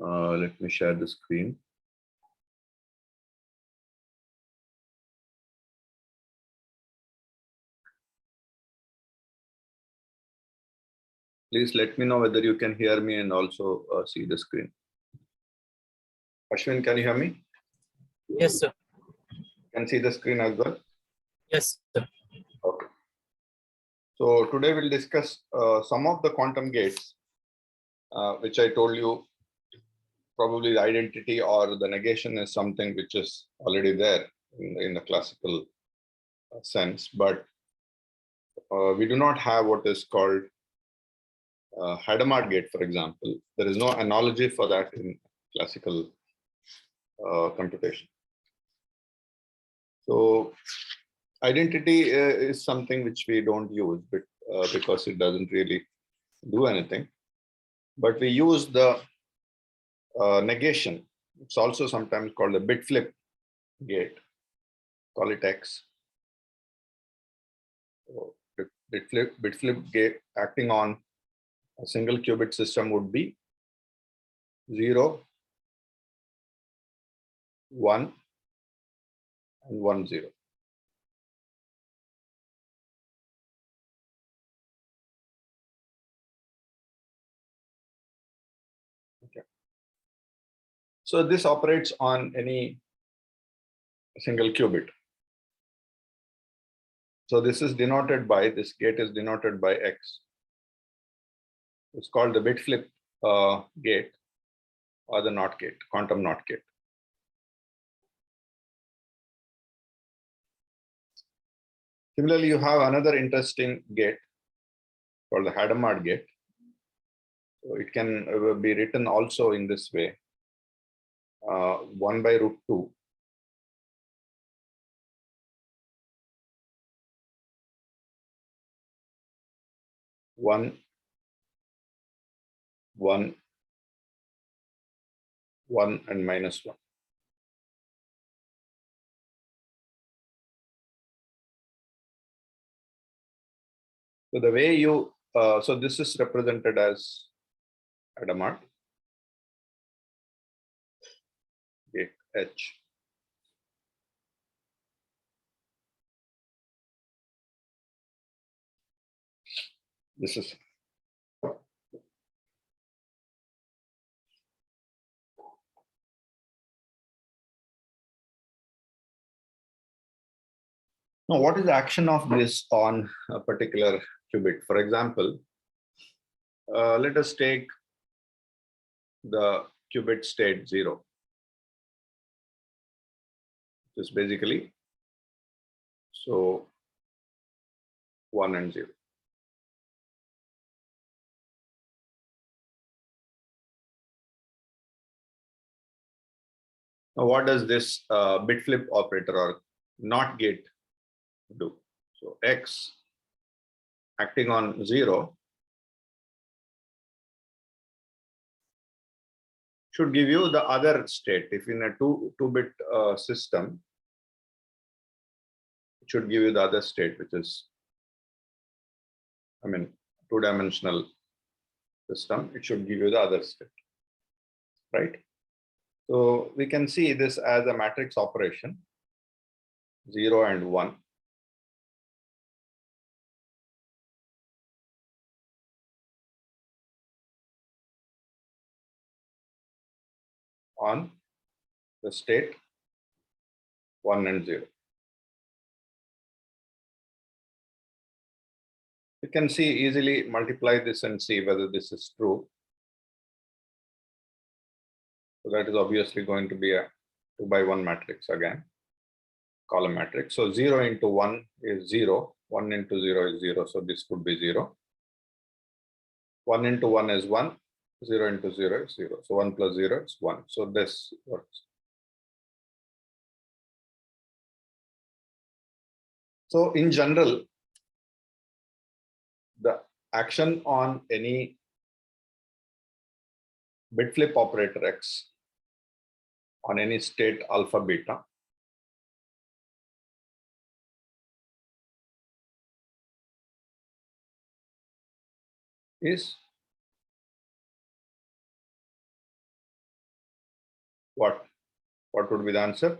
Let me share the screen. Please let me know whether you can hear me and also see the screen. Ashwin, can you hear me? Yes, sir. Can see the screen as well? Yes, sir. Okay. So today we'll discuss some of the quantum gates, which I told you probably the identity or the negation is something which is already there in the classical sense, but we do not have what is called Hadamard gate, for example. There is no analogy for that in classical computation. So identity is something which we don't use, but because it doesn't really do anything. But we use the negation. It's also sometimes called a bit flip gate. Call it X. So bit flip gate acting on a single qubit system would be 0, 1, and 1, 0. Okay. So this operates on any single qubit. So this is denoted by, this gate is denoted by X. It's called the bit flip gate or the NOT gate, quantum NOT gate. Similarly, you have another interesting gate called the Hadamard gate. So it can be written also in this way, 1 by root 2. One, and -1. So the way you, so this is represented as Hadamard gate H. This is now, what is the action of this on a particular qubit? For example, let us take the qubit state 0. This is basically so 1 and 0. Now, what does this bit flip operator or NOT gate do? So X acting on 0 should give you the other state. If in a two-bit system, it should give you the other state, which is, I mean, two-dimensional system, it should give you the other state, right? So we can see this as a matrix operation, 0 and 1. On the state 1 and 0. You can see easily multiply this and see whether this is true. So that is obviously going to be a 2 by 1 matrix again, column matrix. So 0 into 1 is 0, 1 into 0 is 0. So this could be 0. 1 into 1 is 1, 0 into 0 is 0. So 1 plus 0 is 1. So this works. So in general, the action on any bit flip operator X on any state alpha beta is What would be the answer?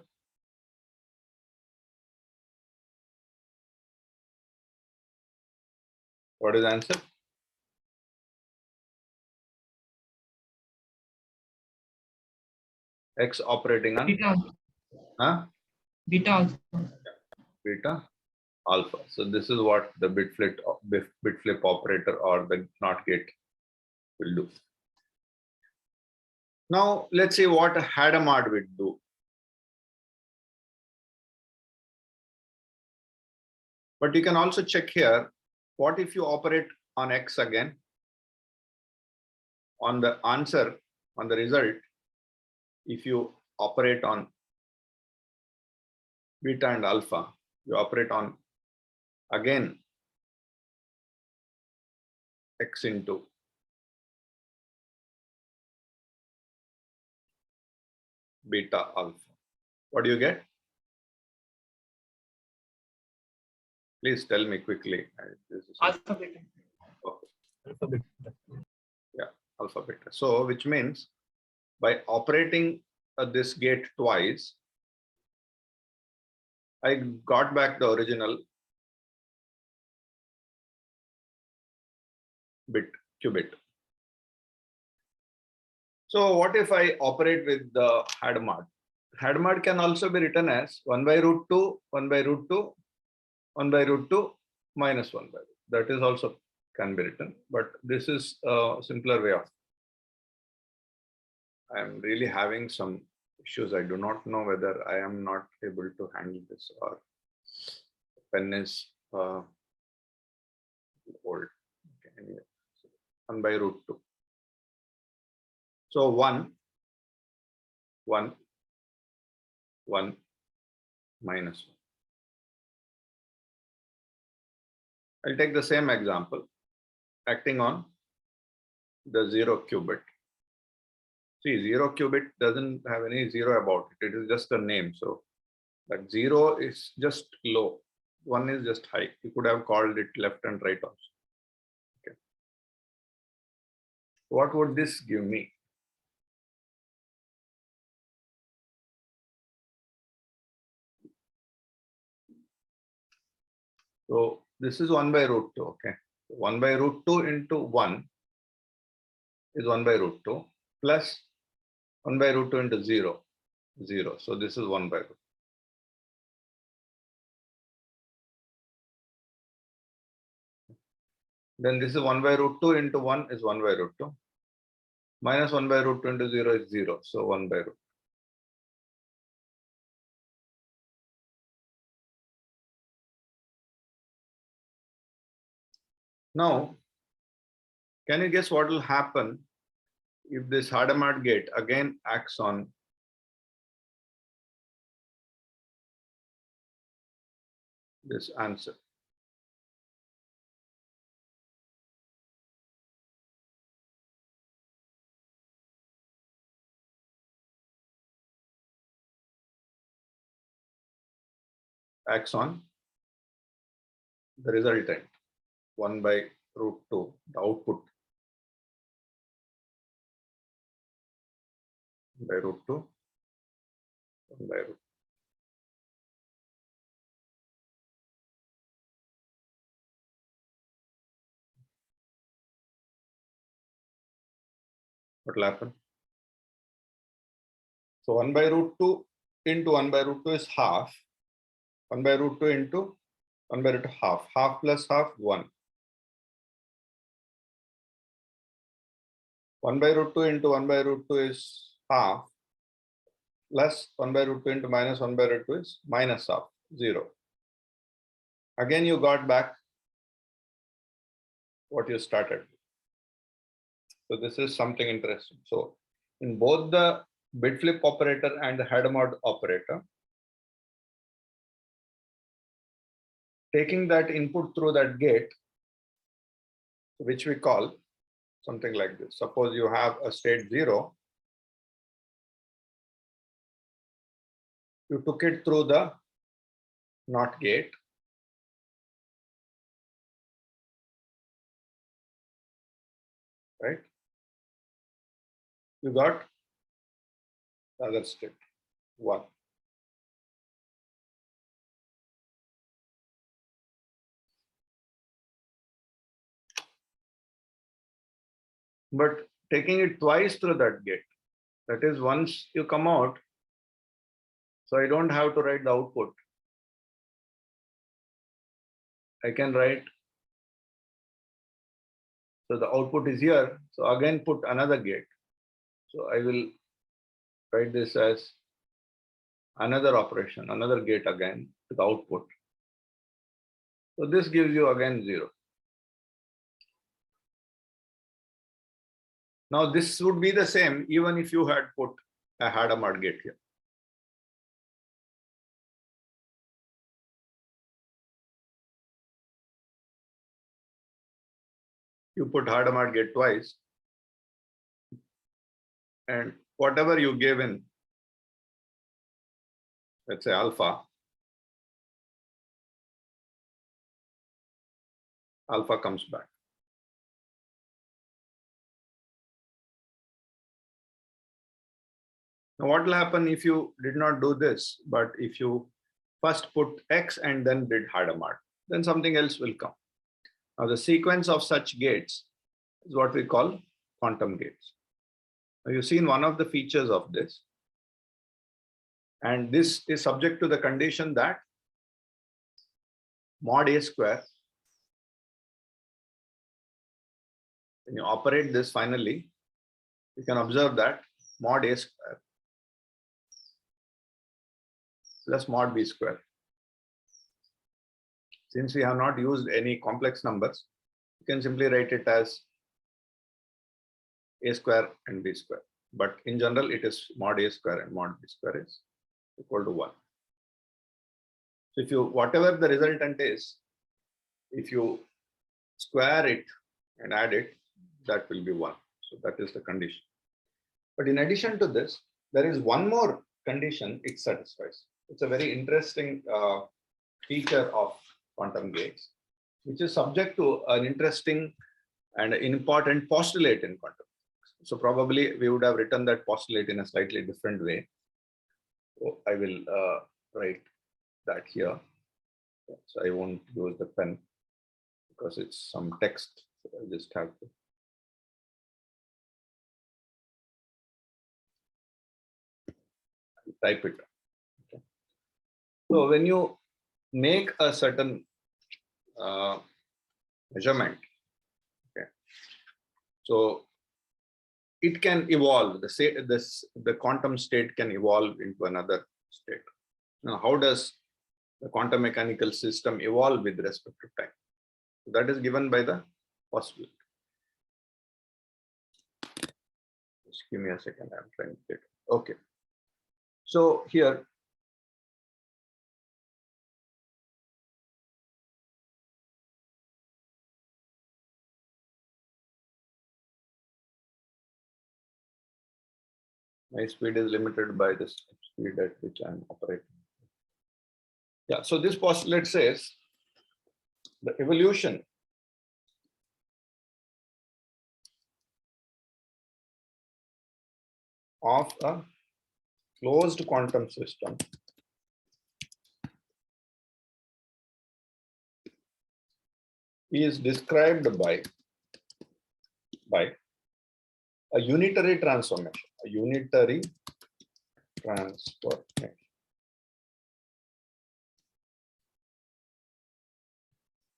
What is the answer? X operating on Beta. huh? Beta also. Beta alpha. So this is what the bit flip operator or the NOT gate will do. Now let's see what a Hadamard will do. But you can also check here, what if you operate on X again? On the answer, on the result, if you operate on beta and alpha, you operate on again X into beta alpha. What do you get? Please tell me quickly. This is Alpha beta. okay. Alpha beta. Yeah, alpha beta. So which means by operating this gate twice, I got back the original bit, qubit. So what if I operate with the Hadamard? Hadamard can also be written as 1 by root 2, 1 by root 2, 1 by root 2 minus 1 by root. That is also can be written, but this is a simpler way of. I am really having some issues. I do not know whether I am not able to handle this or pen is old. Okay, anyway, so 1 by root 2. So 1, 1, 1 minus 1. I'll take the same example, acting on the 0 qubit. See, 0 qubit doesn't have any 0 about it. It is just a name. So that 0 is just low. 1 is just high. You could have called it left and right also. Okay. What would this give me? So this is 1 by root 2. Okay. 1 by root 2 into 1 is 1 by root 2 plus 1 by root 2 into 0, 0. So this is 1 by root. Then this is 1 by root 2 into 1 is 1 by root 2. Minus 1 by root 2 into 0 is 0. So 1 by root. Now, can you guess what will happen if this Hadamard gate again acts on this answer? Acts on the resultant 1 by root 2, the output by root 2, 1 by root. What will happen? So 1 by root 2 into 1 by root 2 is half. 1 by root 2 into 1 by root 2 half. Half plus half 1. 1 by root 2 into 1 by root 2 is half. Plus 1 by root 2 into minus 1 by root 2 is minus half, 0. Again, you got back what you started. So this is something interesting. So in both the bit flip operator and the Hadamard operator, taking that input through that gate, which we call something like this. Suppose you have a state 0. You took it through the NOT gate. Right? You got the other state, 1. But taking it twice through that gate, that is once you come out, so I don't have to write the output. I can write, so the output is here, so again put another gate. So I will write this as another operation, another gate again to the output. So this gives you again 0. Now this would be the same even if you had put a Hadamard gate here. You put Hadamard gate twice, and whatever you gave in, let's say alpha comes back. Now what will happen if you did not do this, but if you first put X and then did Hadamard, then something else will come. Now the sequence of such gates is what we call quantum gates. Now you've seen one of the features of this, and this is subject to the condition that mod A square, when you operate this finally, you can observe that mod A square plus mod B square. Since we have not used any complex numbers, you can simply write it as A square and B square. But in general, it is mod A square and mod B square is equal to 1. So if you, whatever the resultant is, if you square it and add it, that will be 1. So that is the condition. But in addition to this, there is one more condition it satisfies. It's a very interesting feature of quantum gates, which is subject to an interesting and important postulate in quantum physics. So probably we would have written that postulate in a slightly different way. So I will write that here. So I won't use the pen because it's some text. So I just have to. Type it. Okay. So when you make a certain measurement, okay, so it can evolve. The quantum state can evolve into another state. Now, how does the quantum mechanical system evolve with respect to time? So that is given by the postulate. Just give me a second. I'm trying to get it. Okay. So here, my speed is limited by the speed at which I'm operating. Yeah, so this postulate says the evolution of a closed quantum system is described by a unitary transformation. A unitary transformation.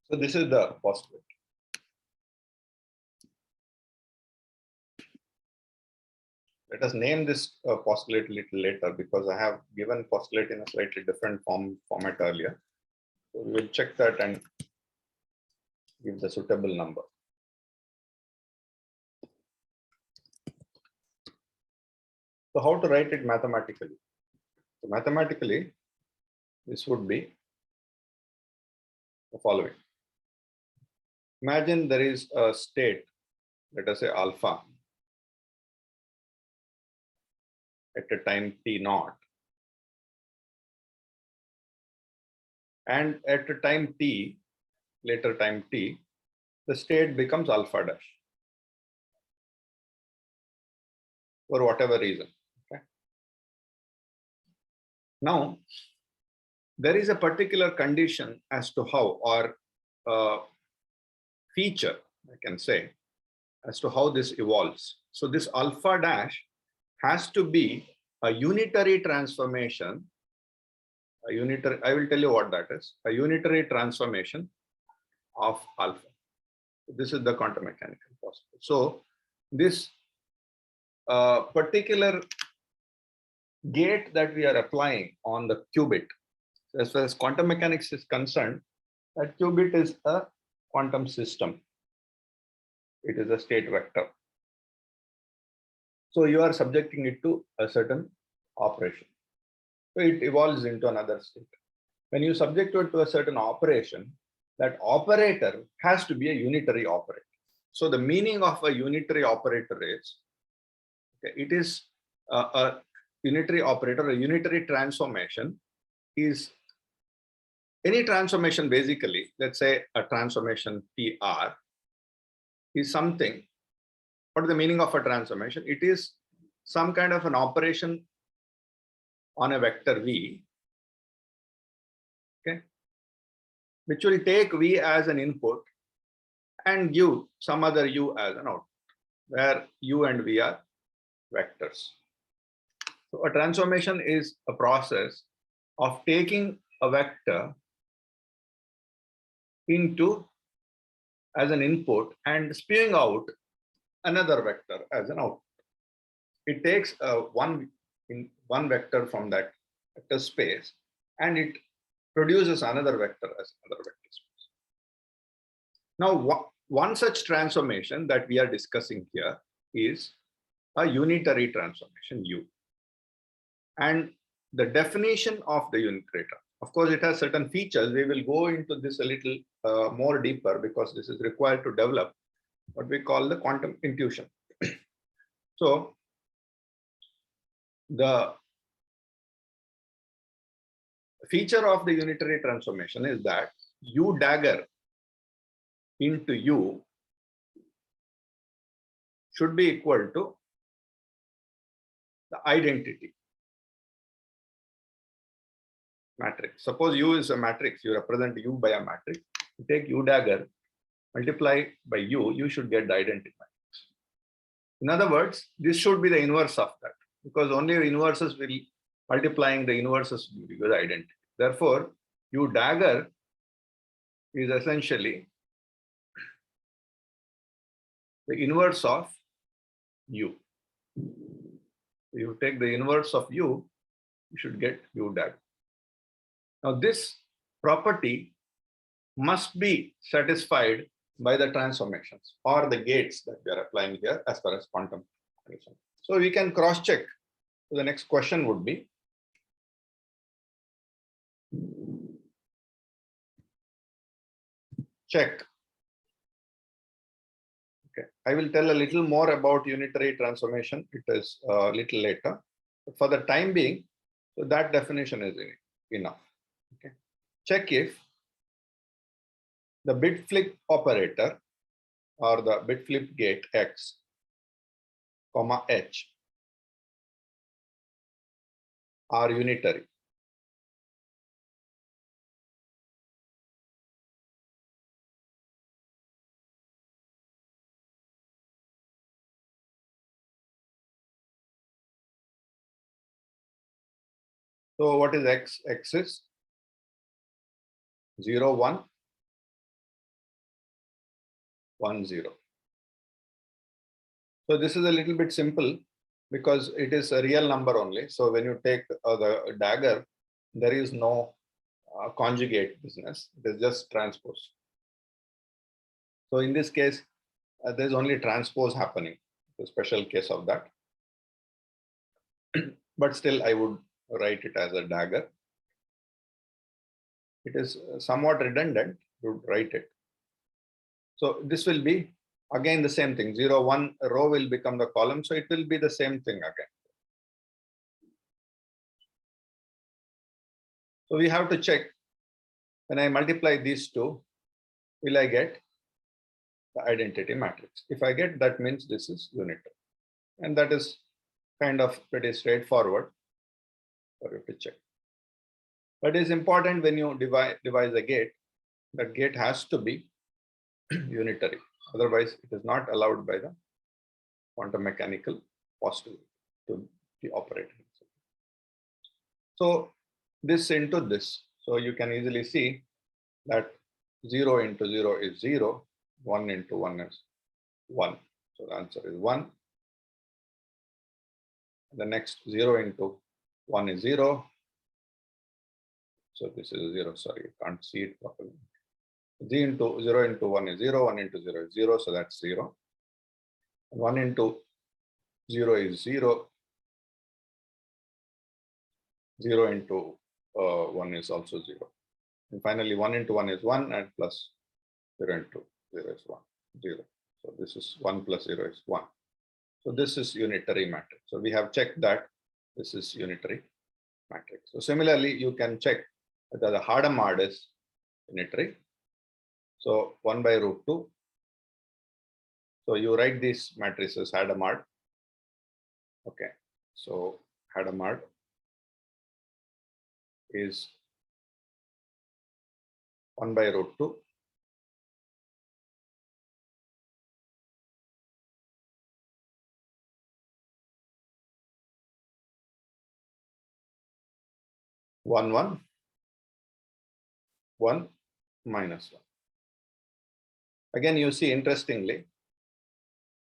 So this is the postulate. Let us name this postulate a little later because I have given postulate in a slightly different format earlier. So we will check that and give the suitable number. So how to write it mathematically? So mathematically, this would be the following. Imagine there is a state, let us say alpha, at a time t naught, and at a time t, later time t, the state becomes alpha dash for whatever reason. Okay. Now, there is a particular condition as to how, or feature, I can say, as to how this evolves. So this alpha dash has to be a unitary transformation. A unitary, I will tell you what that is. A unitary transformation of alpha. This is the quantum mechanical possible. So this particular gate that we are applying on the qubit, as far as quantum mechanics is concerned, that qubit is a quantum system. It is a state vector. So you are subjecting it to a certain operation. So it evolves into another state. When you subject it to a certain operation, that operator has to be a unitary operator. So the meaning of a unitary operator is, okay, it is a unitary operator, a unitary transformation is any transformation basically, let's say a transformation PR is something. What is the meaning of a transformation? It is some kind of an operation on a vector V, okay, which will take V as an input and give some other U as an output, where U and V are vectors. So a transformation is a process of taking a vector into as an input and spewing out another vector as an output. It takes one vector from that vector space and it produces another vector as another vector space. Now, one such transformation that we are discussing here is a unitary transformation U. And the definition of the unitary transformation, of course, it has certain features. We will go into this a little more deeper because this is required to develop what we call the quantum intuition. So the feature of the unitary transformation is that U dagger into U should be equal to the identity matrix. Suppose U is a matrix, you represent U by a matrix. You take U dagger, multiply by U, you should get the identity matrix. In other words, this should be the inverse of that, because only inverses will multiplying the inverses will give the identity. Therefore, U dagger is essentially the inverse of U. You take the inverse of U, you should get U dagger. Now, this property must be satisfied by the transformations or the gates that we are applying here as far as quantum is concerned. So we can cross-check. So the next question would be, check. Okay, I will tell a little more about unitary transformation. It is a little later. But for the time being, so that definition is enough. Okay, check if the bit flip operator or the bit flip gate X, comma H are unitary. So what is X? X is 0, 1, 1, 0. So this is a little bit simple because it is a real number only. So when you take the dagger, there is no conjugate business. It is just transpose. So in this case, there is only transpose happening. The special case of that. But still, I would write it as a dagger. It is somewhat redundant to write it. So this will be again the same thing. 0, 1 row will become the column. So it will be the same thing again. So we have to check, when I multiply these two, will I get the identity matrix? If I get, that means this is unitary. And that is kind of pretty straightforward for you to check. That is important when you devise a gate. That gate has to be unitary. Otherwise, it is not allowed by the quantum mechanical postulate to be operated. So this into this. So you can easily see that 0 into 0 is 0, 1 into 1 is 1. So the answer is 1. The next 0 into 1 is 0. So this is 0, sorry, you can't see it properly. 0 into 1 is 0, 1 into 0 is 0, so that's 0. 1 into 0 is 0. 0 into 1 is also 0. And finally, 1 into 1 is 1, and plus 0 into 0 is 1, 0. So this is 1 plus 0 is 1. So this is unitary matrix. So we have checked that this is unitary matrix. So similarly, you can check whether the Hadamard is unitary. So 1 by root 2. So you write these matrices Hadamard. Okay. So Hadamard is 1 by root 2. One minus 1. Again, you see, interestingly,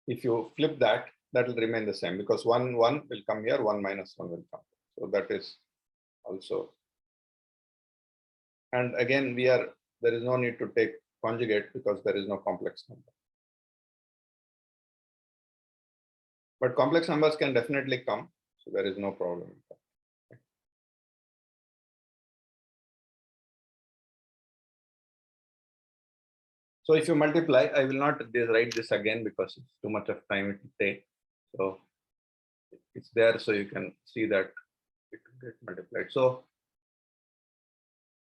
if you flip that, that will remain the same because 1 will come here, 1 minus 1 will come. So that is also. And again, there is no need to take conjugate because there is no complex number. But complex numbers can definitely come, so there is no problem. So if you multiply, I will not write this again because it's too much of time it will take. So it's there, so you can see that it will get multiplied. So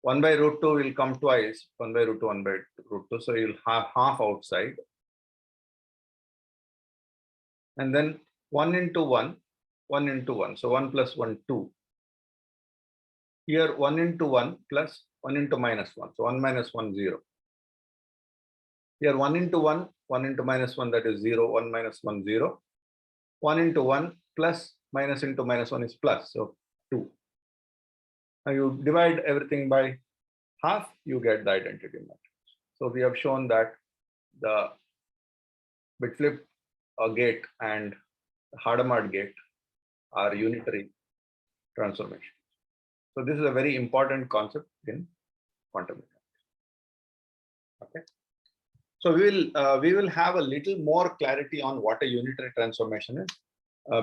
1 by root 2 will come twice, 1 by root 2, 1 by root 2. So you'll have half outside. And then 1 into 1, 1 into 1. So 1 plus 1, 2. Here 1 into 1 plus 1 into minus 1. So 1 minus 1, 0. Here 1 into 1, 1 into minus 1, that is 0, 1 minus 1, 0. 1 into 1 plus minus into minus 1 is plus, so 2. Now you divide everything by half, you get the identity matrix. So we have shown that the bit flip gate and the Hadamard gate are unitary transformations. So this is a very important concept in quantum mechanics. Okay. So we will have a little more clarity on what a unitary transformation is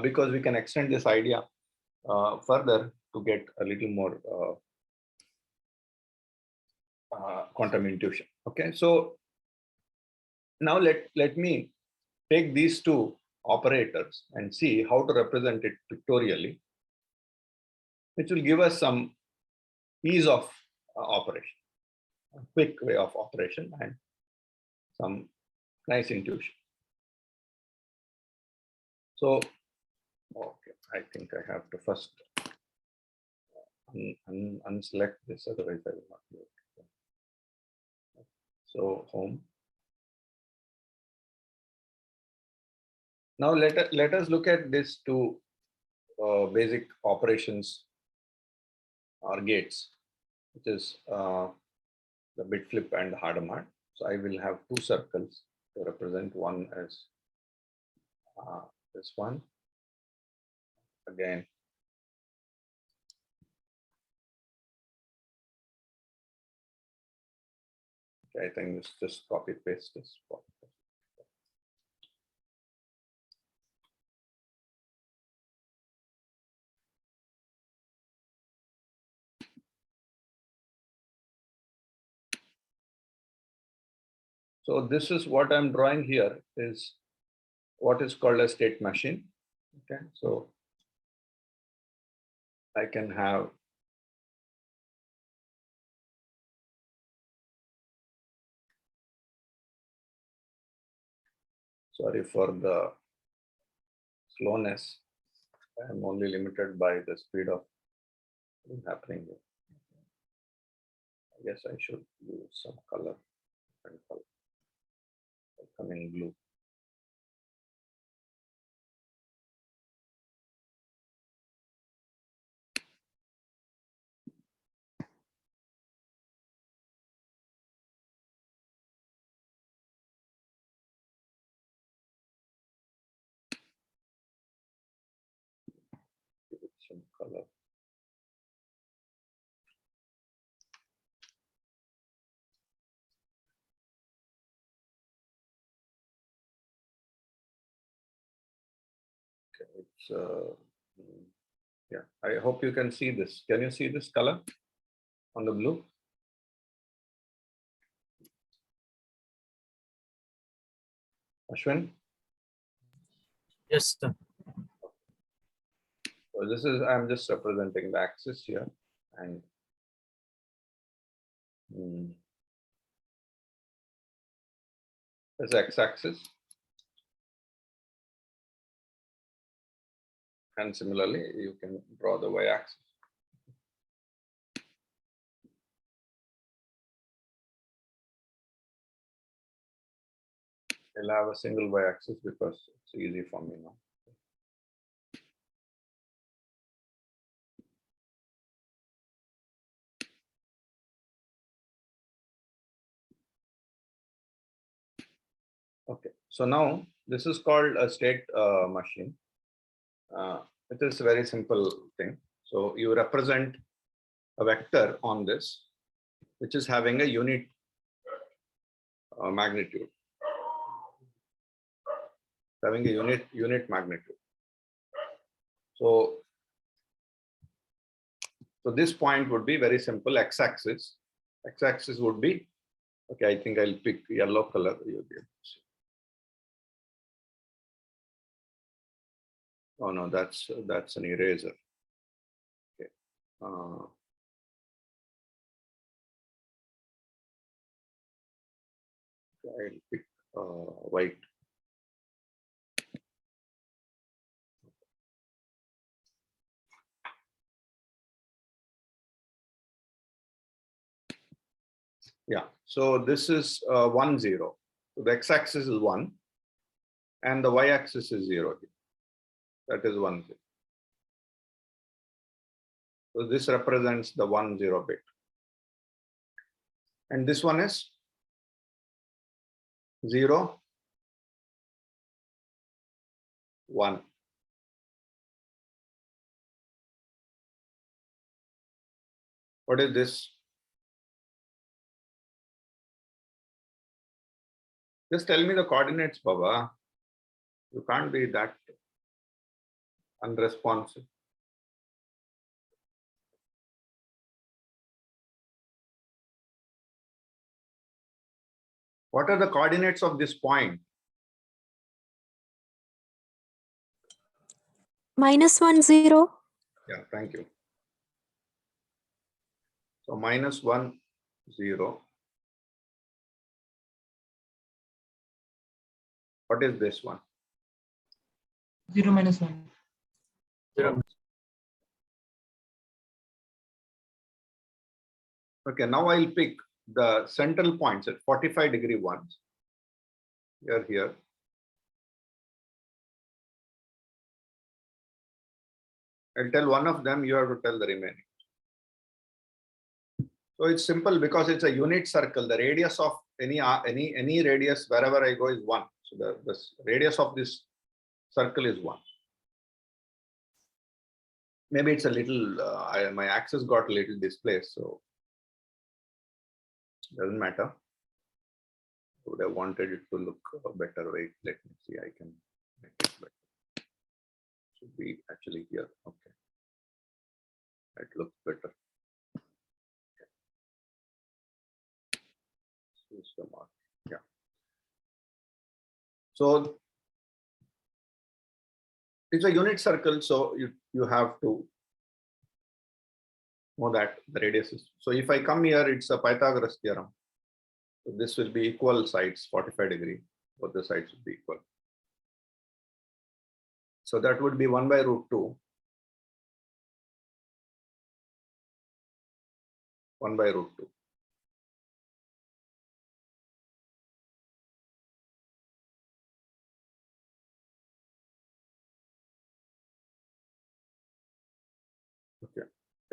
because we can extend this idea further to get a little more quantum intuition. Okay, so now let me take these two operators and see how to represent it pictorially, which will give us some ease of operation, a quick way of operation and some nice intuition. So, okay, I think I have to first unselect this, otherwise I will not be able to. So home. Now let us look at these two basic operations or gates, which is the bit flip and the Hadamard. So I will have two circles to represent. One as this one. Again, okay, I think this just copy paste this. So this is what I'm drawing here is what is called a state machine. Okay, so I can have sorry for the slowness. I'm only limited by the speed of what's happening here. guess I should use some color and color. Coming blue. Give it some color. It's yeah, I hope you can see this. Can you see this color on the blue? Ashwin? Yes, sir. So this is, I'm just representing the axis here, and this x-axis, and similarly you can draw the y-axis. I'll have a single y-axis because it's easy for me now. Okay, so now this is called a state machine. It is a very simple thing. So you represent a vector on this, which is having a unit magnitude, having a unit magnitude. So this point would be very simple x-axis. X-axis would be, okay, I think I'll pick yellow color. You'll be able to see. Oh no, that's an eraser. Okay. I'll pick white. Yeah, so this is 1, 0. So the x-axis is 1 and the y-axis is 0. That is 1, 0. So this represents the 1, 0 bit. And this one is 0, 1. What is this? Just tell me the coordinates, Baba. You can't be that unresponsive. What are the coordinates of this point? -1, 0. Yeah, thank you. So -1, 0. What is this one? 0, -1. 0. Okay, now I'll pick the central points at 45-degree ones. Here. I'll tell one of them, you have to tell the remaining. So it's simple because it's a unit circle. The radius of any radius wherever I go is 1. So the radius of this circle is 1. Maybe it's a little, my axis got a little displaced, so doesn't matter. I would have wanted it to look better. Wait, let me see. I can make it better. Should be actually here. Okay, that looks better. Use the mark. Yeah. So it's a unit circle, so you have to know that the radius is. So if I come here, it's a Pythagoras theorem. So this will be equal sides, 45-degree. Both the sides will be equal. So that would be 1/√2. 1/√2.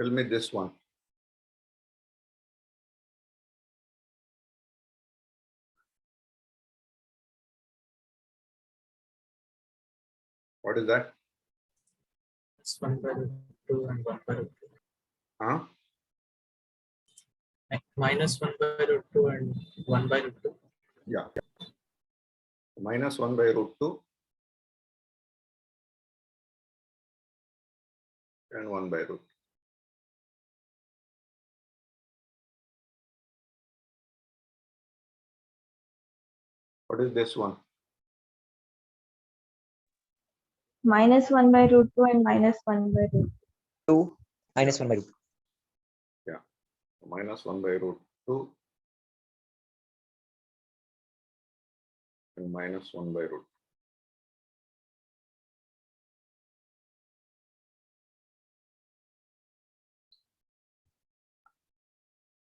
Tell me this one. What is that? It's 1 by root 2 and 1 by root 2. Huh? Minus 1 by root 2 and 1 by root 2. Yeah. Minus 1 by root 2 and 1 by root. What is this one? Minus 1 by root 2 and minus 1 by root 2 minus 1 by root. Minus 1 by root 2 and minus 1 by root.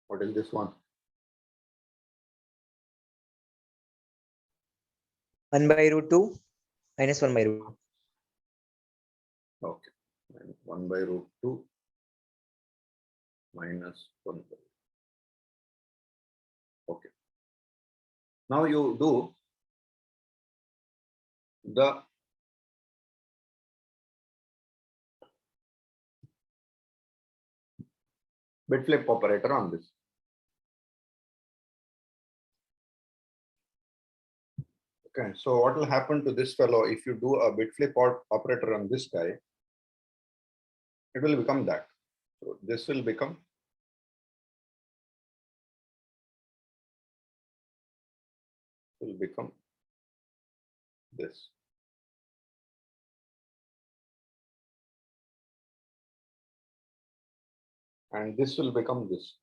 What is this one? 1 by root 2 minus 1 by root. Okay. 1 by root 2 minus 1 by. Okay. Now you do the bit flip operator on this. Okay, so what will happen to this fellow if you do a bit flip operator on this guy? It will become that. So this will become this. And this will become this.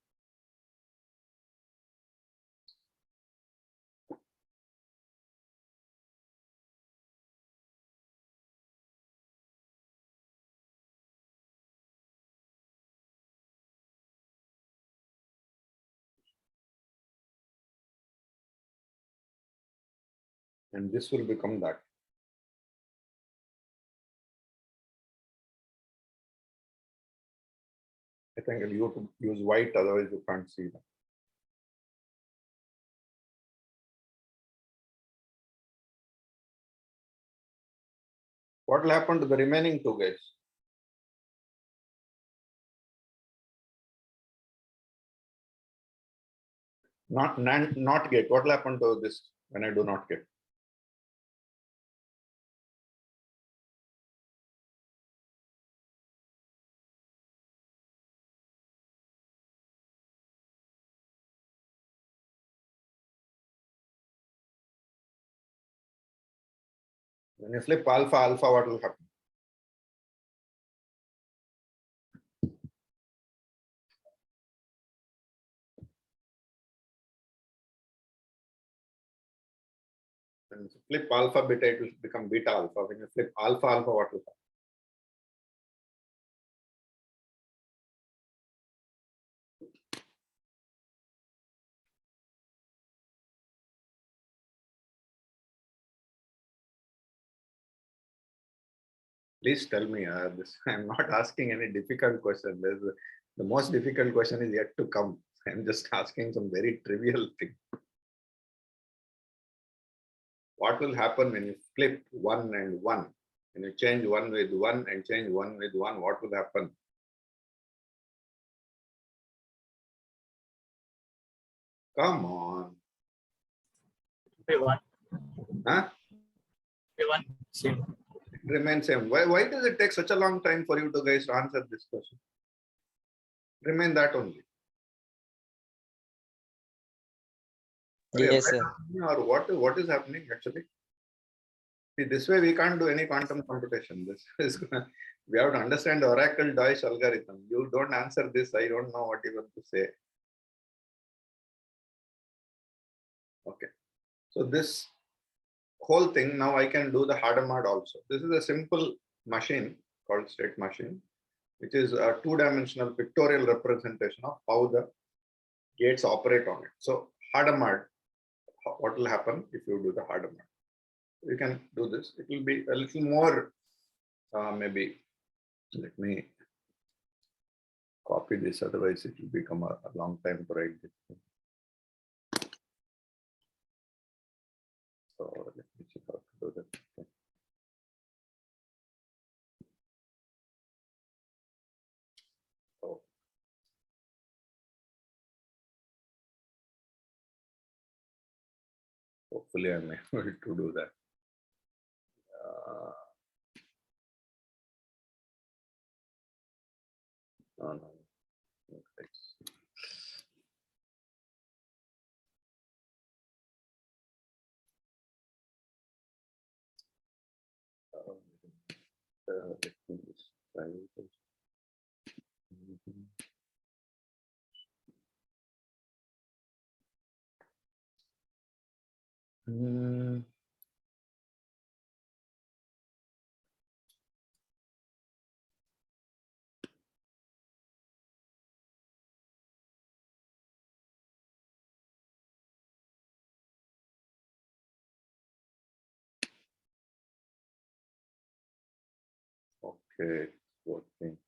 And this will become that. I think you have to use white, otherwise you can't see them. What will happen to the remaining two guys? Not get. What will happen to this when I do not get? When you flip alpha alpha, what will happen? When you flip alpha beta, it will become beta alpha. When you flip alpha alpha, what will happen? Please tell me this. I'm not asking any difficult question. The most difficult question is yet to come. I'm just asking some very trivial thing. What will happen when you flip 1 and 1? When you change 1 with 1 and change 1 with 1, what will happen? Come on. By 1. Huh? By 1. Same. It remains same. Why does it take such a long time for you to guys to answer this question? Remain that only. Yes, sir. Or what is happening actually? See, this way we can't do any quantum computation. This is we have to understand the Oracle Deutsch algorithm. You don't answer this, I don't know what even to say. Okay. So this whole thing, now I can do the Hadamard also. This is a simple machine called state machine, which is a two-dimensional pictorial representation of how the gates operate on it. So Hadamard, what will happen if you do the Hadamard? You can do this. It will be a little more, maybe, let me copy this, otherwise it will become a long time to write this thing. So let me see how to do that. Okay. Oh. Hopefully I'm able to do that. No, no. Let's see. Let me just try this. Mm. Okay, working.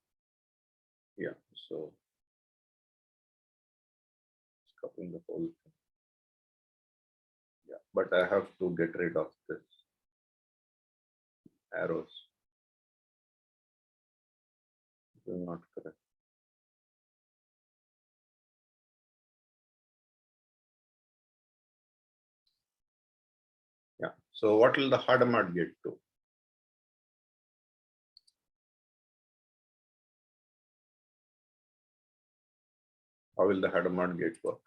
Yeah, so it's copying the whole thing. Yeah, but I have to get rid of this arrows. This is not correct. Yeah, so what will the Hadamard get to? How will the Hadamard gate work?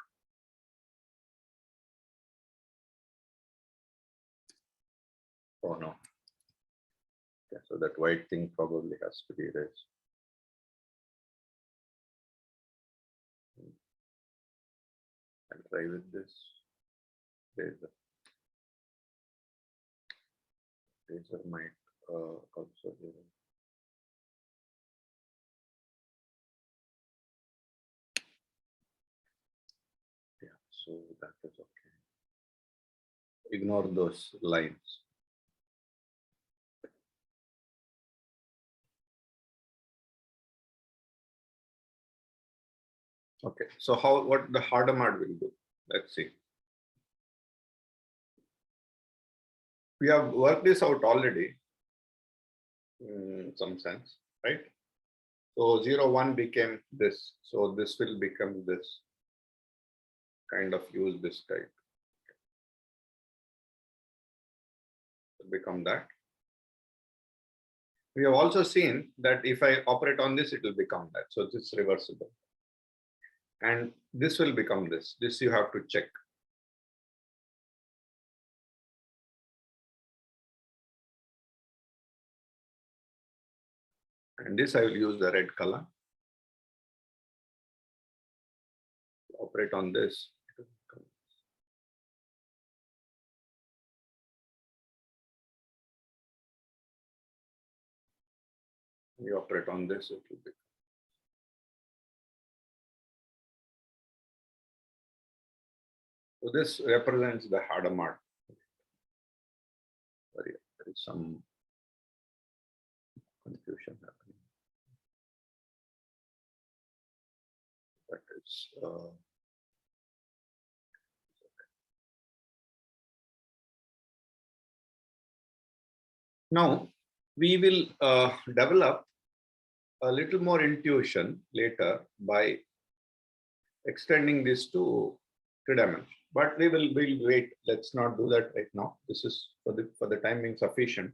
Oh no. Okay, so that white thing probably has to be erased. I'll try with this laser. Laser might also be. Yeah, so that is okay. Ignore those lines. Okay, so what the Hadamard will do? Let's see. We have worked this out already in some sense, right? So 0, 1 became this. So this will become this. Kind of use this type. Become that. We have also seen that if I operate on this, it will become that. So this is reversible. And this will become this. This you have to check. And this I will use the red color. Operate on this. We operate on this, it will be. So this represents the Hadamard. Sorry, there is some confusion happening. That is now we will develop a little more intuition later by extending this to 3 dimensions. But we'll wait. Let's not do that right now. This is for the time being sufficient.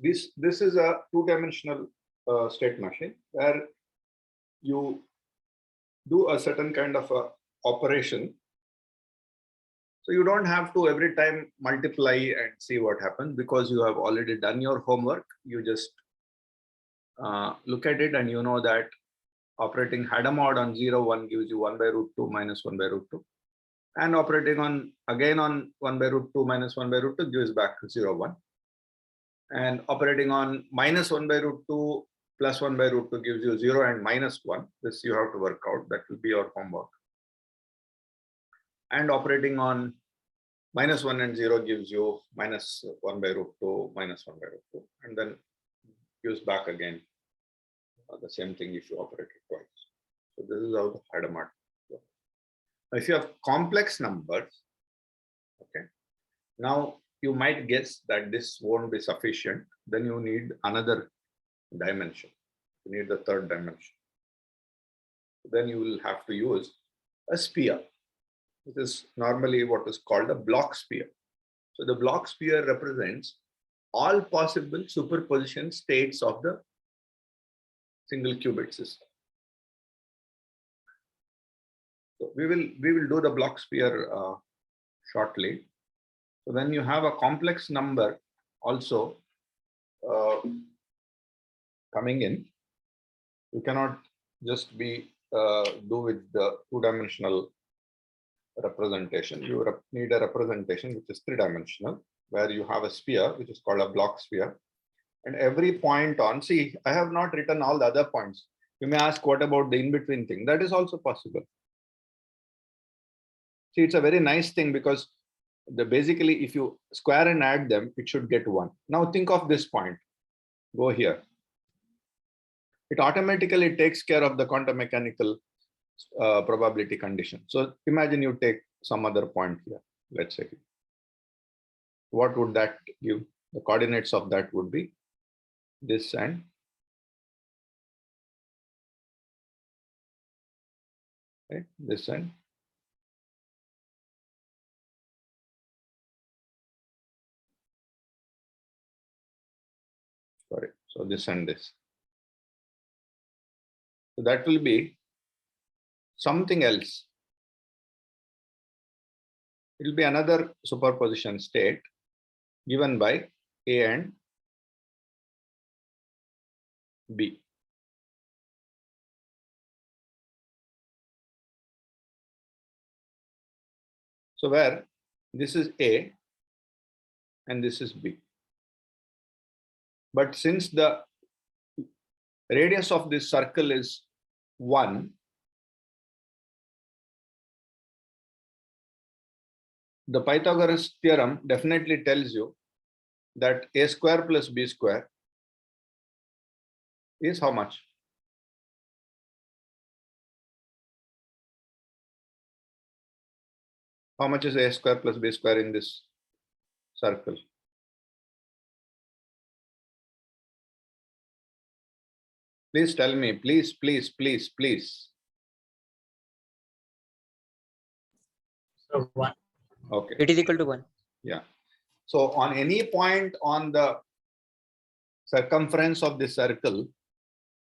This is a 2-dimensional state machine where you do a certain kind of a operation. So you don't have to every time multiply and see what happens because you have already done your homework. You just look at it and you know that operating Hadamard on 0, 1 gives you 1 by root 2 minus 1 by root 2. And operating on again on 1 by root 2 minus 1 by root 2 gives back 0, 1. And operating on minus 1 by root 2 plus 1 by root 2 gives you 0 and minus 1. This you have to work out. That will be your homework. And operating on minus 1 and 0 gives you minus 1 by root 2 minus 1 by root 2. And then gives back again the same thing if you operate it twice. So this is how the Hadamard. If you have complex numbers, okay, now you might guess that this won't be sufficient. Then you need another dimension. You need the third dimension. Then you will have to use a sphere. This is normally what is called a block sphere. So the block sphere represents all possible superposition states of the single qubit system. So we will do the block sphere shortly. So when you have a complex number also coming in, you cannot just be do with the two-dimensional representation. You need a representation which is three-dimensional, where you have a sphere which is called a block sphere, and every point on, see, I have not written all the other points. You may ask, what about the in-between thing? That is also possible. See, it's a very nice thing because basically if you square and add them, it should get 1. Now think of this point. Go here. It automatically takes care of the quantum mechanical probability condition. So imagine you take some other point here, let's say. What would that give? The coordinates of that would be this and okay, this and sorry, so this and this. So that will be something else. It will be another superposition state given by A and B. So where this is A and this is B. But since the radius of this circle is 1, the Pythagoras theorem definitely tells you that A square plus B square is how much? How much is A square plus B square in this circle? Please tell me, please, please, please, please. So 1. Okay. It is equal to 1. Yeah. So on any point on the circumference of the circle,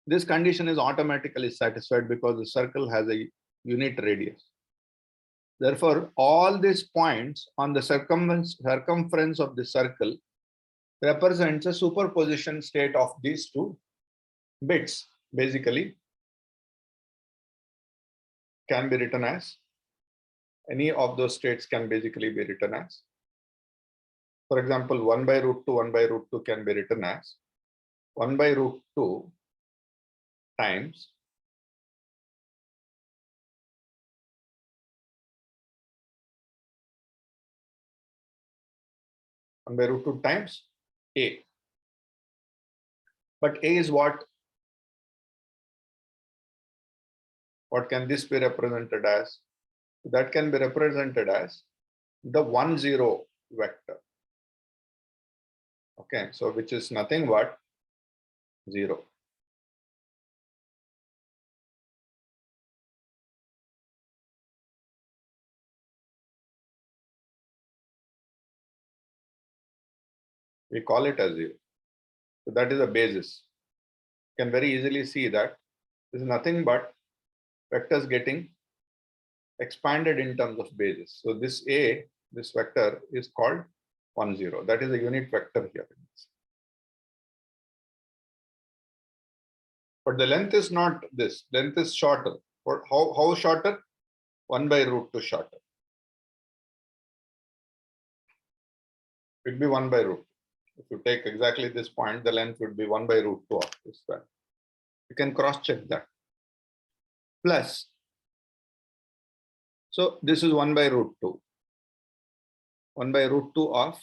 this condition is automatically satisfied because the circle has a unit radius. Therefore, all these points on the circumference of the circle represents a superposition state of these two bits. Basically, can be written as any of those states can basically be written as. For example, 1 by root 2, 1 by root 2 can be written as 1 by root 2 times by root 2 times A. But A is what? What can this be represented as? That can be represented as the 1, 0 vector. Okay, so which is nothing but 0. We call it as 0. So that is a basis. You can very easily see that this is nothing but vectors getting expanded in terms of basis. So this A, this vector is called 1, 0. That is a unit vector here. But the length is not this. Length is shorter. How shorter? 1 by root 2 shorter. It would be 1 by root. If you take exactly this point, the length would be 1 by root 2 of this one. You can cross check that. Plus, so this is 1 by root 2. 1 by root 2 of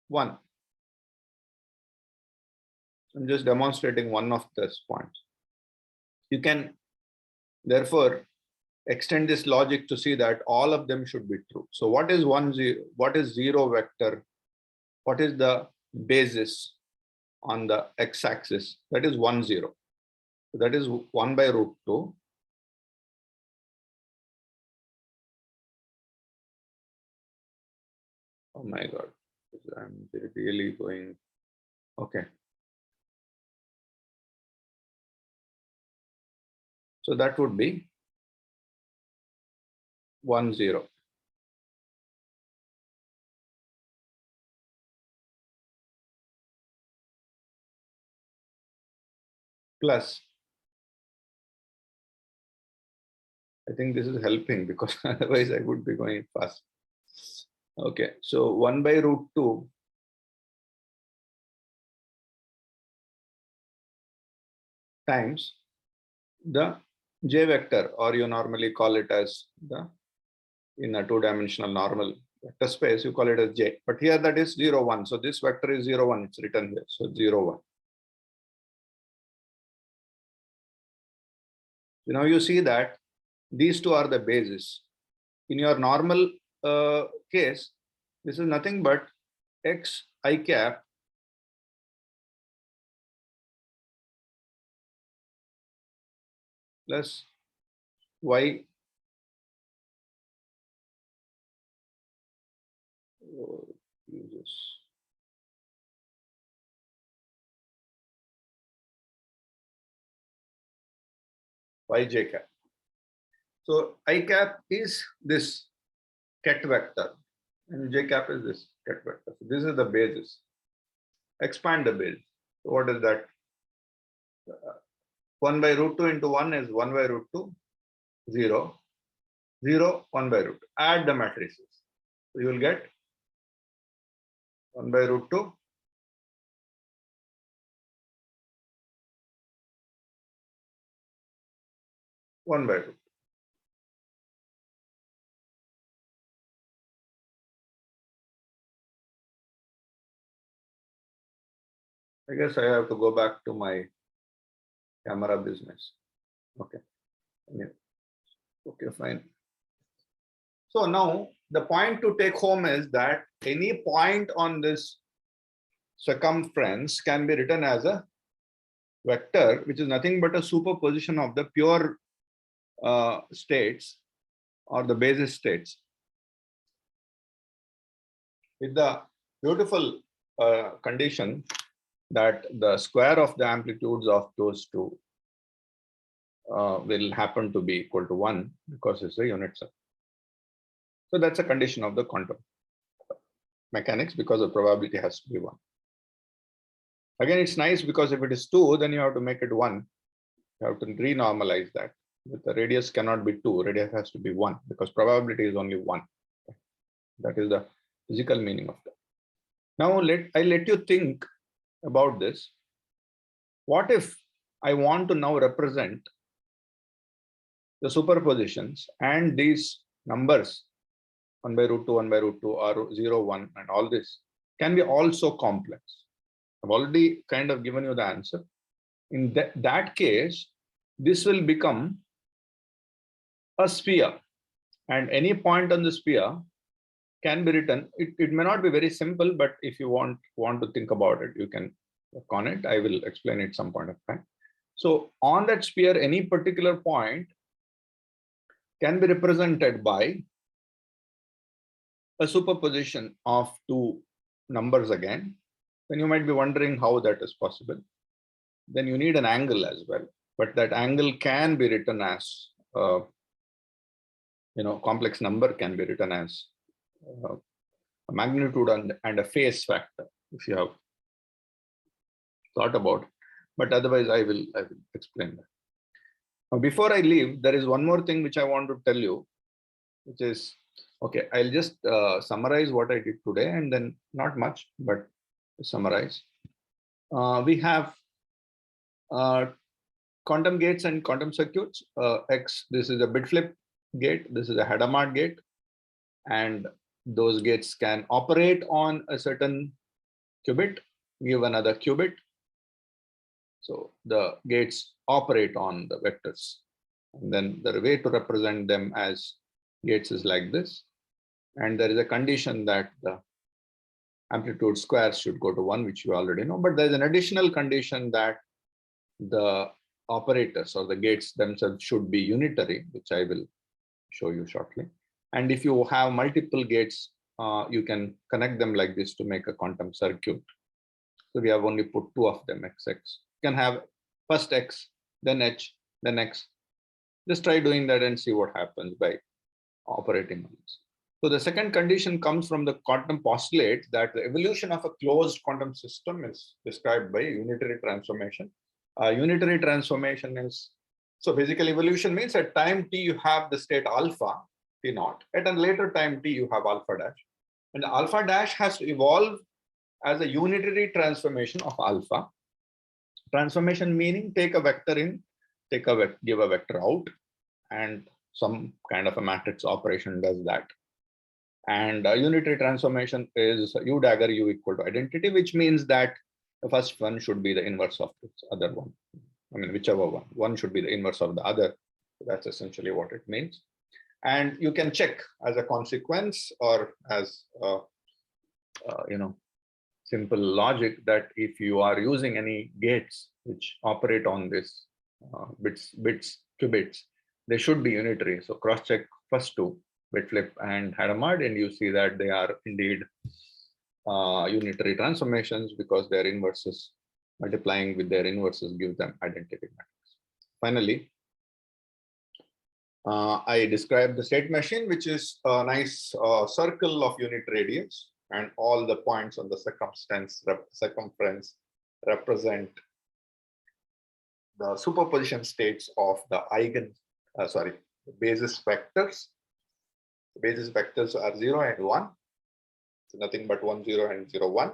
1. I'm just demonstrating one of these points. You can therefore extend this logic to see that all of them should be true. So what is 1, 0? What is 0 vector? What is the basis on the x-axis? That is 1, 0. So that is 1 by root 2. Oh my God, I'm really going, okay. So that would be 1, 0. Plus, I think this is helping because otherwise I would be going fast. Okay, so 1 by root 2 times the j vector, or you normally call it as the, in a two-dimensional normal vector space, you call it as j. But here that is 0, 1. So this vector is 0, 1. It's written here. So 0, 1. So now you see that these two are the bases. In your normal case, this is nothing but x I cap plus y yj cap. So I cap is this ket vector and j cap is this ket vector. So this is the basis. Expand the base. So what is that? 1 by root 2 into 1 is 1 by root 2, 0, 0, 1 by root. Add the matrices. So you will get 1 by root 2, 1 by root. I guess I have to go back to my camera business. Okay. Yeah. Okay, fine. So now the point to take home is that any point on this circumference can be written as a vector, which is nothing but a superposition of the pure states or the basis states, with the beautiful condition that the square of the amplitudes of those two will happen to be equal to 1 because it's a unit cell. So that's a condition of the quantum mechanics, because the probability has to be 1. Again, it's nice because if it is 2, then you have to make it 1. You have to renormalize that. But the radius cannot be 2, radius has to be 1 because probability is only 1. That is the physical meaning of that. Now I let you think about this. What if I want to now represent the superpositions and these numbers 1 by root 2, 1 by root 2, or 0, 1, and all this can be also complex. I've already kind of given you the answer. In that case, this will become a sphere, and any point on the sphere can be written. It may not be very simple, but if you want to think about it, you can work on it. I will explain it some point of time. So on that sphere, any particular point can be represented by a superposition of two numbers again. Then you might be wondering how that is possible. Then you need an angle as well, but that angle can be written as complex number can be written as a magnitude and a phase factor, if you have thought about it. But otherwise I will explain that. Now, before I leave, there is one more thing which I want to tell you, which is, okay, I'll just summarize what I did today, and then not much, but to summarize. We have quantum gates and quantum circuits. This is a bit flip gate, this is a Hadamard gate, and those gates can operate on a certain qubit, give another qubit. So the gates operate on the vectors. And then the way to represent them as gates is like this. And there is a condition that the amplitude squares should go to 1, which you already know. But there's an additional condition that the operators or the gates themselves should be unitary, which I will show you shortly. And if you have multiple gates, you can connect them like this to make a quantum circuit. So we have only put 2 of them, XX. You can have first X, then H, then X. Just try doing that and see what happens by operating on this. So the second condition comes from the quantum postulate that the evolution of a closed quantum system is described by unitary transformation. Unitary transformation is, so basically evolution means at time t you have the state alpha, t naught. At a later time t you have alpha dash. And the alpha dash has to evolve as a unitary transformation of alpha. Transformation meaning take a vector in, give a vector out, and some kind of a matrix operation does that. And unitary transformation is u dagger u equal to identity, which means that the first one should be the inverse of this other one. I mean, whichever one. One should be the inverse of the other. So that's essentially what it means. And you can check as a consequence or as simple logic that if you are using any gates which operate on this bits, qubits, they should be unitary. So cross-check first 2, bit flip and Hadamard, and you see that they are indeed unitary transformations because their inverses, multiplying with their inverses, give them identity matrix. Finally, I described the state machine, which is a nice circle of unit radius, and all the points on the circumference represent the superposition states of the basis vectors. The basis vectors are 0 and 1. So nothing but 1, 0 and 0, 1.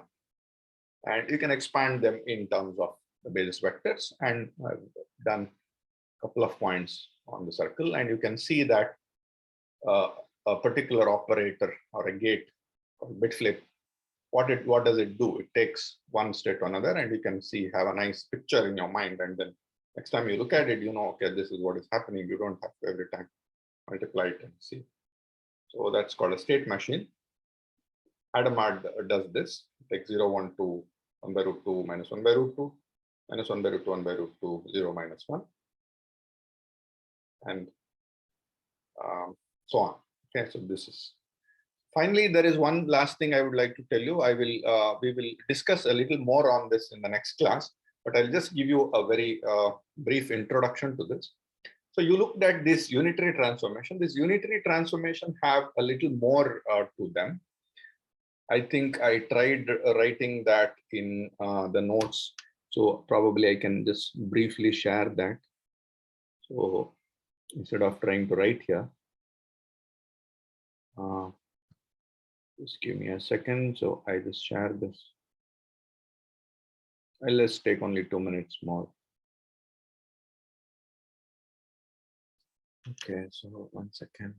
And you can expand them in terms of the basis vectors. And I've done a couple of points on the circle, and you can see that a particular operator or a gate called bit flip, what does it do? It takes one state to another, and you can see, have a nice picture in your mind, and then next time you look at it, you know, okay, this is what is happening. You don't have to every time multiply it and see. So that's called a state machine. Hadamard does this. It takes 0, 1, 2, 1 by root 2, minus 1 by root 2, minus 1 by root 2, 1 by root 2, 0, minus 1. And so on. Okay, so this is. Finally, there is one last thing I would like to tell you. We will discuss a little more on this in the next class, but I'll just give you a very brief introduction to this. So you looked at this unitary transformation. This unitary transformation have a little more to them. I think I tried writing that in the notes. So probably I can just briefly share that. So instead of trying to write here, just give me a second. So I just share this. I'll just take only 2 minutes more. Okay, so 1 second.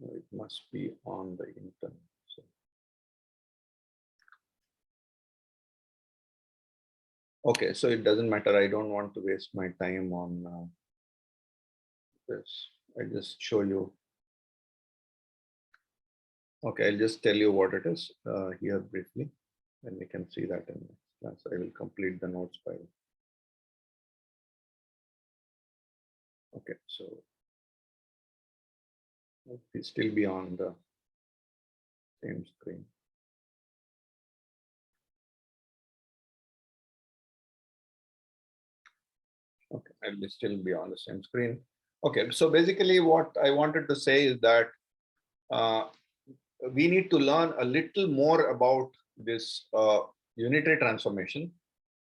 It must be on the internet. So. Okay, so it doesn't matter. I don't want to waste my time on this. I just show you. Okay, I'll just tell you what it is here briefly, and we can see that in the class. I will complete the notes by. Okay, so it still be on the same screen. Okay, I'll still be on the same screen. Okay, so basically what I wanted to say is that we need to learn a little more about this unitary transformation.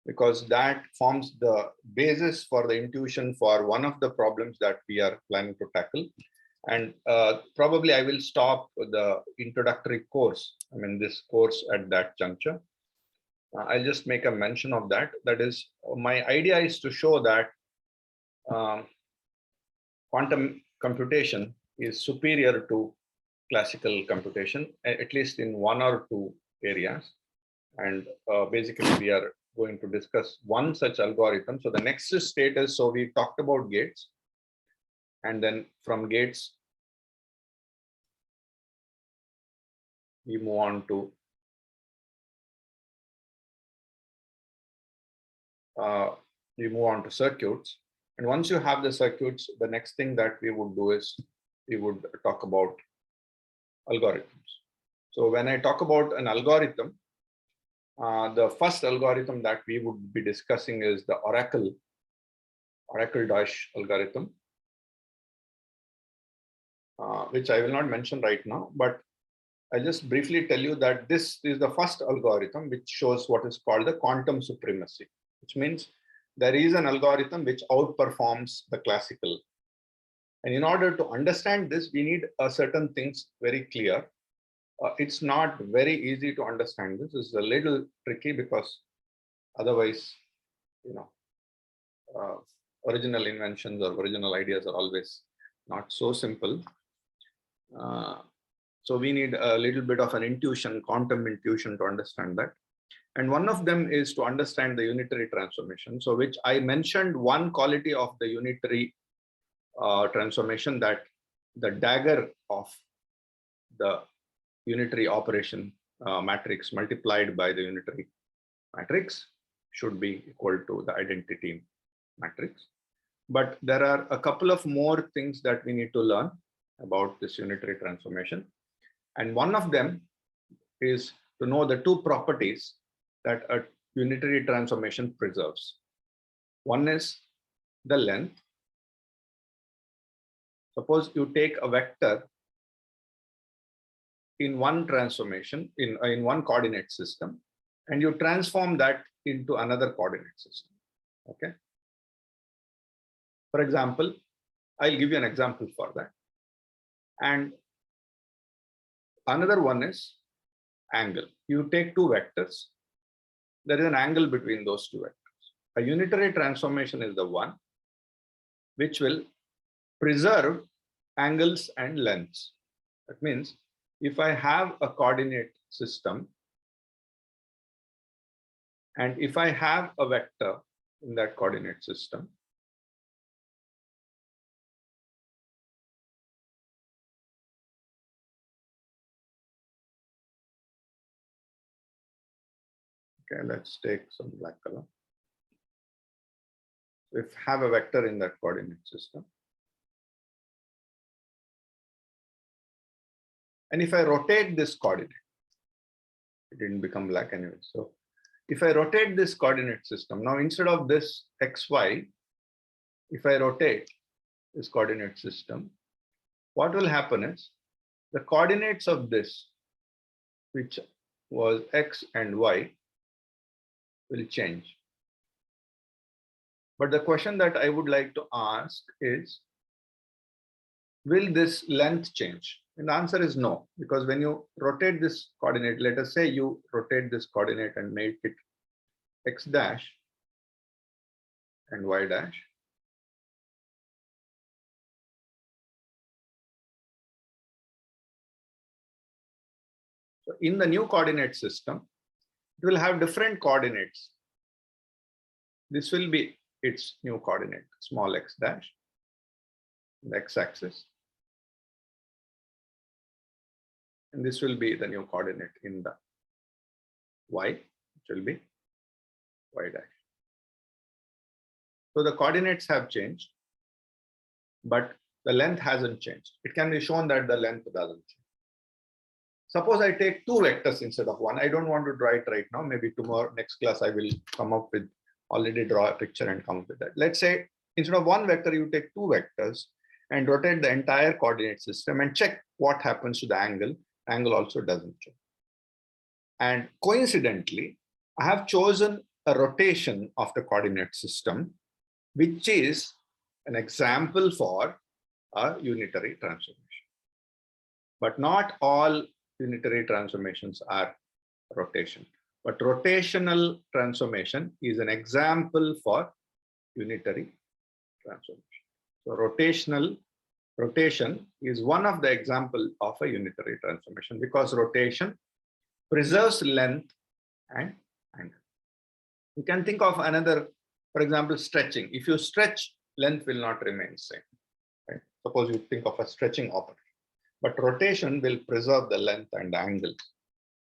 because that forms the basis for the intuition for one of the problems that we are planning to tackle. And probably I will stop the introductory course, this course at that juncture. I'll just make a mention of that. That is, my idea is to show that quantum computation is superior to classical computation, at least in one or two areas. And basically, we are going to discuss one such algorithm. So the next state is, so we talked about gates. And then from gates, we move on to circuits. And once you have the circuits, the next thing that we would do is we would talk about algorithms. So when I talk about an algorithm, the first algorithm that we would be discussing is the Oracle dash algorithm, which I will not mention right now, but I'll just briefly tell you that this is the first algorithm which shows what is called the quantum supremacy, which means there is an algorithm which outperforms the classical. And in order to understand this, we need certain things very clear. It's not very easy to understand this. It's a little tricky because otherwise, original inventions or original ideas are always not so simple. So we need a little bit of an intuition, quantum intuition to understand that. And one of them is to understand the unitary transformation. So which I mentioned one quality of the unitary transformation, that the dagger of the unitary operation matrix multiplied by the unitary matrix should be equal to the identity matrix. But there are a couple of more things that we need to learn about this unitary transformation. And one of them is to know the two properties that a unitary transformation preserves. One is the length. Suppose you take a vector in one transformation, in one coordinate system, and you transform that into another coordinate system. Okay. For example, I'll give you an example for that. And another one is angle. You take two vectors. There is an angle between those two vectors. A unitary transformation is the one which will preserve angles and lengths. That means if I have a coordinate system and if I have a vector in that coordinate system, okay, let's take some black color. So if I have a vector in that coordinate system, and if I rotate this coordinate, it didn't become black anyway. So if I rotate this coordinate system, now instead of this XY, if I rotate this coordinate system, what will happen is the coordinates of this, which was X and Y, will change. But the question that I would like to ask is, will this length change? And the answer is no, because when you rotate this coordinate, let us say you rotate this coordinate and make it X dash and Y dash. So in the new coordinate system, it will have different coordinates. This will be its new coordinate, small x dash, the x-axis. And this will be the new coordinate in the y, which will be y dash. So the coordinates have changed, but the length hasn't changed. It can be shown that the length doesn't change. Suppose I take two vectors instead of one. I don't want to draw it right now. Maybe tomorrow, next class, I will come up with, already draw a picture and come up with that. Let's say instead of one vector, you take two vectors and rotate the entire coordinate system and check what happens to the angle. Angle also doesn't change. And coincidentally, I have chosen a rotation of the coordinate system, which is an example for a unitary transformation. But not all unitary transformations are rotation. But rotational transformation is an example for unitary transformation. So rotation is one of the example of a unitary transformation, because rotation preserves length and angle. You can think of another, for example, stretching. If you stretch, length will not remain same. Right? Suppose you think of a stretching operator, but rotation will preserve the length and angle.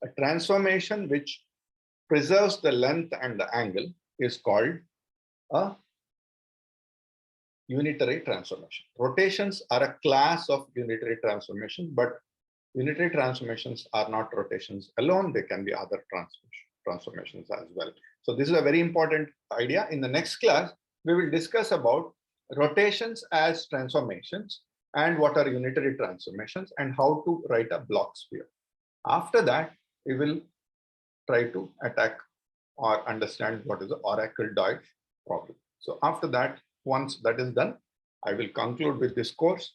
A transformation which preserves the length and the angle is called a unitary transformation. Rotations are a class of unitary transformation, but unitary transformations are not rotations alone. They can be other transformations as well. So this is a very important idea. In the next class, we will discuss about rotations as transformations and what are unitary transformations and how to write a block sphere. After that, we will try to attack or understand what is the Oracle-Deutsch problem. So after that, once that is done, I will conclude with this course.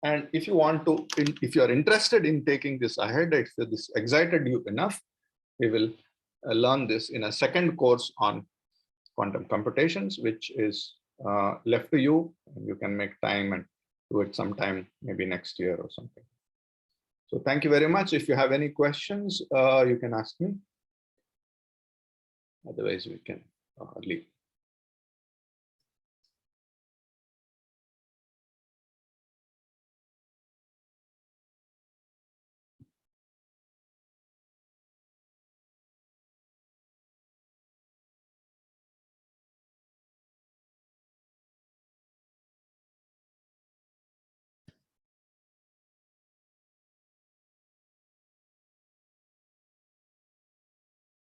And if you want to, if you are interested in taking this ahead, if this excited you enough, we will learn this in a second course on quantum computations, which is left to you. You can make time and do it sometime, maybe next year or something. So thank you very much. If you have any questions, you can ask me. Otherwise, we can leave.